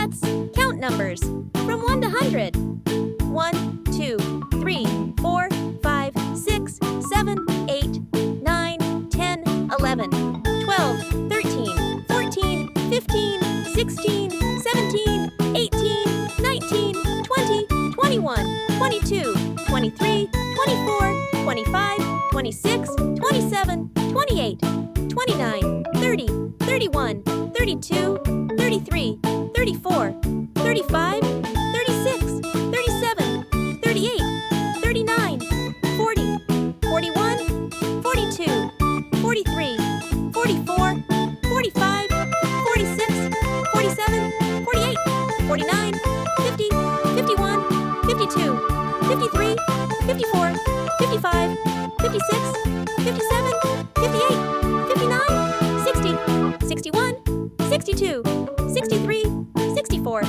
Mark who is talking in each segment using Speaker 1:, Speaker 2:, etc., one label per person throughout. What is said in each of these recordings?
Speaker 1: Let's count numbers from 1 to 100. 1, 2, 3, 4, 5, 6, 7, 8, 9, 10, 11, 12, 13, 14, 15, 16, 17, 18, 19, 20, 21, 22, 23, 24, 25, 26, 27, 28, 29, 30, 31, 32, 33, 34, 35, 36, 37, 38, 39, 40, 41, 42, 43, 44, 45, 46, 47, 48, 49, 50, 51, 52, 53, 54, 55, 56, 57, 58, 59, 60, 61, 62, 63, 64,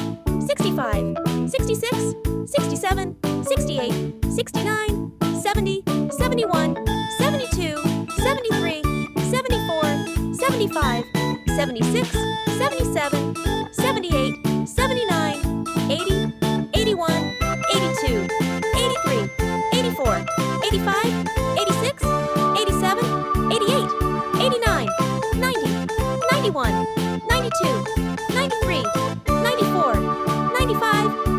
Speaker 1: 65, 66, 67, 68, 69, 70, 71, 72, 73, 74, 75, 76, 77, 78, 79, 80, 81, 82, 83, 84, 85, 86, 87, 88, 89, 90, 91, 92, 93, 94, 95,